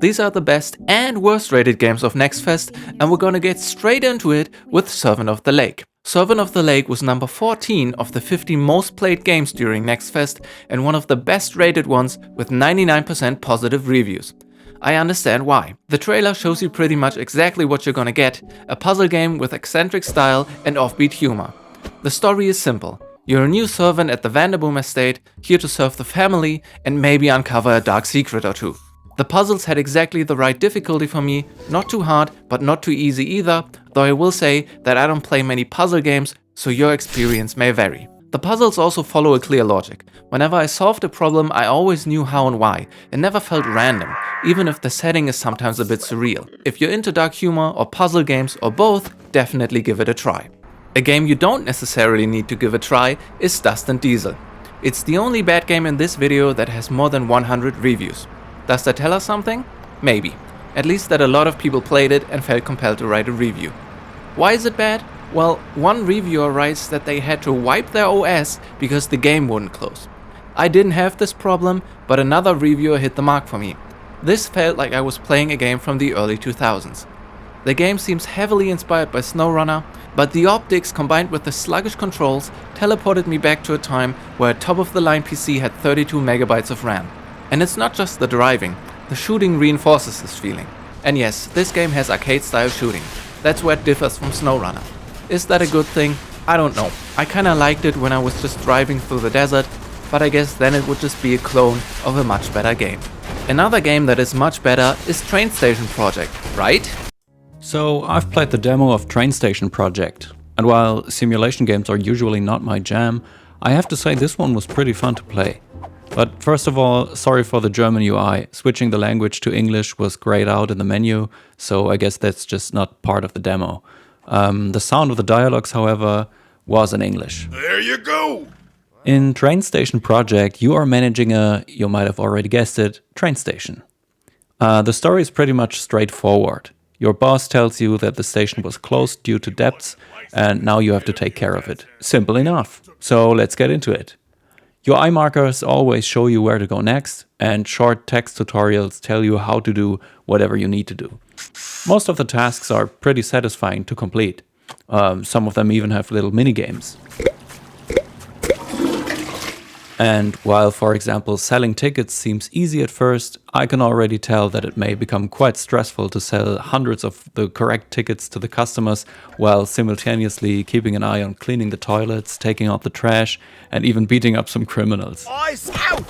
These are the best and worst rated games of Nextfest, and we're gonna get straight into it with Servant of the Lake. Servant of the Lake was number 14 of the 50 most played games during Nextfest and one of the best rated ones with 99% positive reviews. I understand why. The trailer shows you pretty much exactly what you're gonna get, a puzzle game with eccentric style and offbeat humor. The story is simple. You're a new servant at the Vanderboom estate, here to serve the family and maybe uncover a dark secret or two. The puzzles had exactly the right difficulty for me, not too hard but not too easy either, though I will say that I don't play many puzzle games, so your experience may vary. The puzzles also follow a clear logic. Whenever I solved a problem, I always knew how and why. It never felt random, even if the setting is sometimes a bit surreal. If you're into dark humor or puzzle games or both, definitely give it a try. A game you don't necessarily need to give a try is Dust and Diesel. It's the only bad game in this video that has more than 100 reviews. Does that tell us something? Maybe. At least that a lot of people played it and felt compelled to write a review. Why is it bad? Well, one reviewer writes that they had to wipe their OS because the game wouldn't close. I didn't have this problem, but another reviewer hit the mark for me. This felt like I was playing a game from the early 2000s. The game seems heavily inspired by SnowRunner, but the optics combined with the sluggish controls teleported me back to a time where a top-of-the-line PC had 32 megabytes of RAM. And it's not just the driving, the shooting reinforces this feeling. And yes, this game has arcade-style shooting. That's where it differs from SnowRunner. Is that a good thing? I don't know. I kinda liked it when I was just driving through the desert, but I guess then it would just be a clone of a much better game. Another game that is much better is Train Station Project, right? So I've played the demo of Train Station Project, and while simulation games are usually not my jam, I have to say this one was pretty fun to play. But first of all, sorry for the German UI. Switching the language to English was grayed out in the menu, so I guess that's just not part of the demo. The sound of the dialogues, however, was in English. There you go! In Train Station Project, you are managing you might have already guessed it, train station. The story is pretty much straightforward. Your boss tells you that the station was closed due to debts, and now you have to take care of it. Simple enough. So let's get into it. Your eye markers always show you where to go next, and short text tutorials tell you how to do whatever you need to do. Most of the tasks are pretty satisfying to complete. Some of them even have little mini-games. And while, for example, selling tickets seems easy at first, I can already tell that it may become quite stressful to sell hundreds of the correct tickets to the customers while simultaneously keeping an eye on cleaning the toilets, taking out the trash, and even beating up some criminals. Eyes out!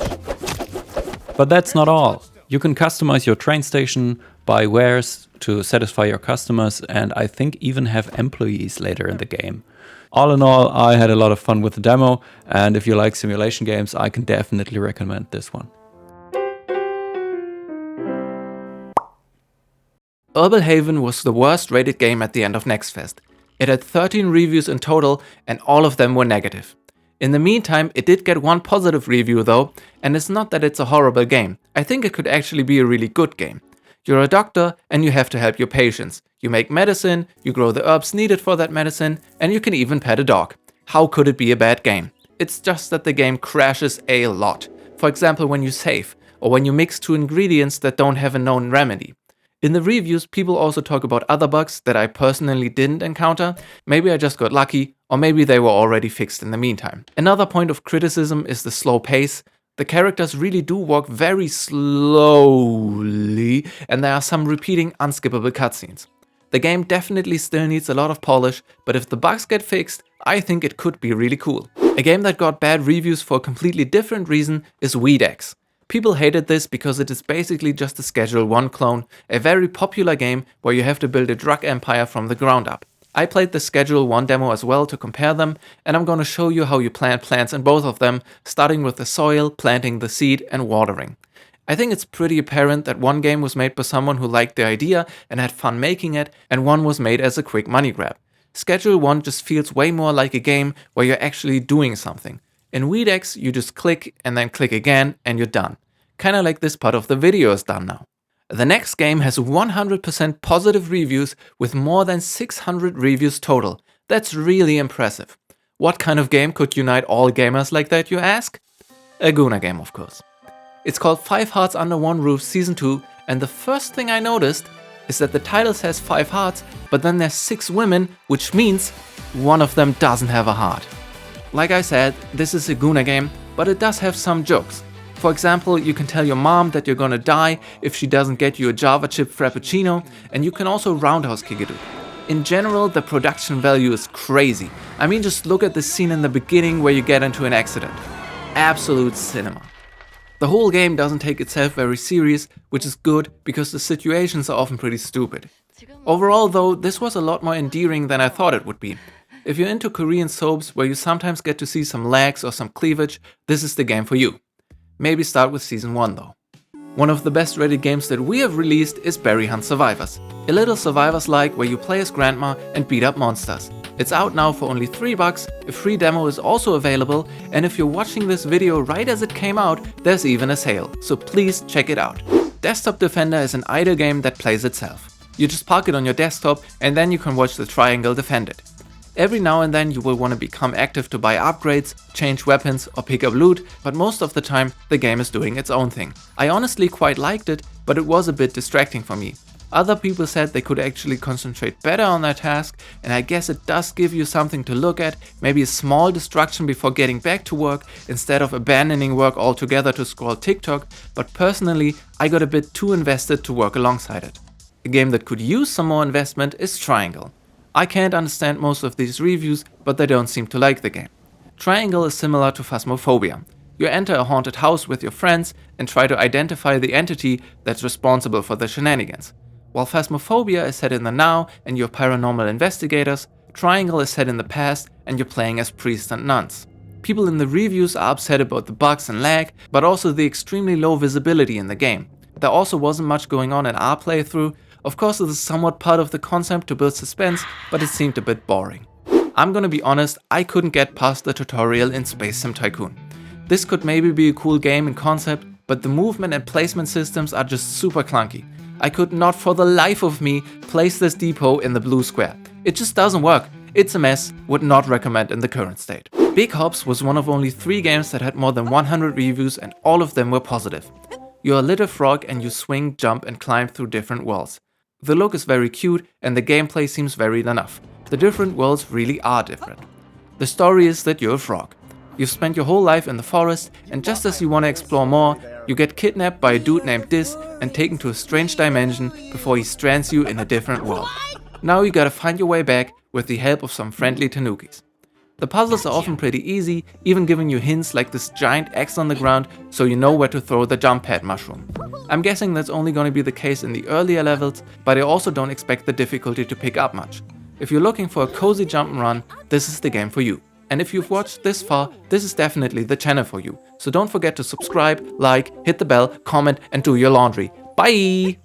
But that's not all. You can customize your train station, buy wares to satisfy your customers, and I think even have employees later in the game. All in all, I had a lot of fun with the demo, and if you like simulation games, I can definitely recommend this one. Herbal Haven was the worst rated game at the end of Nextfest. It had 13 reviews in total and all of them were negative. In the meantime, it did get one positive review though, and it's not that it's a horrible game. I think it could actually be a really good game. You're a doctor and you have to help your patients. You make medicine, you grow the herbs needed for that medicine, and you can even pet a dog. How could it be a bad game? It's just that the game crashes a lot. For example, when you save, or when you mix two ingredients that don't have a known remedy. In the reviews, people also talk about other bugs that I personally didn't encounter. Maybe I just got lucky, or maybe they were already fixed in the meantime. Another point of criticism is the slow pace. The characters really do walk very slowly, and there are some repeating unskippable cutscenes. The game definitely still needs a lot of polish, but if the bugs get fixed, I think it could be really cool. A game that got bad reviews for a completely different reason is WeedEx. People hated this because it is basically just a Schedule 1 clone, a very popular game where you have to build a drug empire from the ground up. I played the Schedule 1 demo as well to compare them, and I'm gonna show you how you plant plants in both of them, starting with the soil, planting the seed, and watering. I think it's pretty apparent that one game was made by someone who liked the idea and had fun making it, and one was made as a quick money grab. Schedule 1 just feels way more like a game where you're actually doing something. In WeedEx, you just click and then click again and you're done. Kinda like this part of the video is done now. The next game has 100% positive reviews with more than 600 reviews total. That's really impressive. What kind of game could unite all gamers like that, you ask? A Guna game, of course. It's called 5 Hearts Under One Roof Season 2, And the first thing I noticed is that the title says 5 hearts, but then there's 6 women, which means one of them doesn't have a heart. Like I said, this is a Guna game, but it does have some jokes. For example, you can tell your mom that you're gonna die if she doesn't get you a Java chip frappuccino, and you can also roundhouse kick it. In general, the production value is crazy. I mean, just look at the scene in the beginning where you get into an accident. Absolute cinema. The whole game doesn't take itself very serious, which is good because the situations are often pretty stupid. Overall though, this was a lot more endearing than I thought it would be. If you're into Korean soaps where you sometimes get to see some legs or some cleavage, this is the game for you. Maybe start with Season 1 though. One of the best Reddit games that we have released is Berry Hunt Survivors. A little Survivors-like where you play as grandma and beat up monsters. It's out now for only $3, a free demo is also available, and if you're watching this video right as it came out, there's even a sale, so please check it out. Desktop Defender is an idle game that plays itself. You just park it on your desktop and then you can watch the triangle defend it. Every now and then you will want to become active to buy upgrades, change weapons or pick up loot, but most of the time the game is doing its own thing. I honestly quite liked it, but it was a bit distracting for me. Other people said they could actually concentrate better on their task, and I guess it does give you something to look at, maybe a small distraction before getting back to work instead of abandoning work altogether to scroll TikTok, but personally I got a bit too invested to work alongside it. A game that could use some more investment is Triangle. I can't understand most of these reviews, but they don't seem to like the game. Triangle is similar to Phasmophobia. You enter a haunted house with your friends and try to identify the entity that's responsible for the shenanigans. While Phasmophobia is set in the now and you're paranormal investigators, Triangle is set in the past and you're playing as priests and nuns. People in the reviews are upset about the bugs and lag, but also the extremely low visibility in the game. There also wasn't much going on in our playthrough. Of course, this is somewhat part of the concept to build suspense, but it seemed a bit boring. I'm gonna be honest, I couldn't get past the tutorial in Space Sim Tycoon. This could maybe be a cool game in concept, but the movement and placement systems are just super clunky. I could not for the life of me place this depot in the blue square. It just doesn't work. It's a mess, would not recommend in the current state. Big Hops was one of only 3 games that had more than 100 reviews and all of them were positive. You're a little frog and you swing, jump and climb through different worlds. The look is very cute and the gameplay seems varied enough. The different worlds really are different. The story is that you're a frog. You've spent your whole life in the forest and just as you want to explore more, you get kidnapped by a dude named Dis and taken to a strange dimension before he strands you in a different world. Now you gotta find your way back with the help of some friendly tanukis. The puzzles are often pretty easy, even giving you hints like this giant X on the ground so you know where to throw the jump pad mushroom. I'm guessing that's only going to be the case in the earlier levels, but I also don't expect the difficulty to pick up much. If you're looking for a cozy jump and run, this is the game for you. And if you've watched this far, this is definitely the channel for you. So don't forget to subscribe, like, hit the bell, comment and do your laundry. Bye!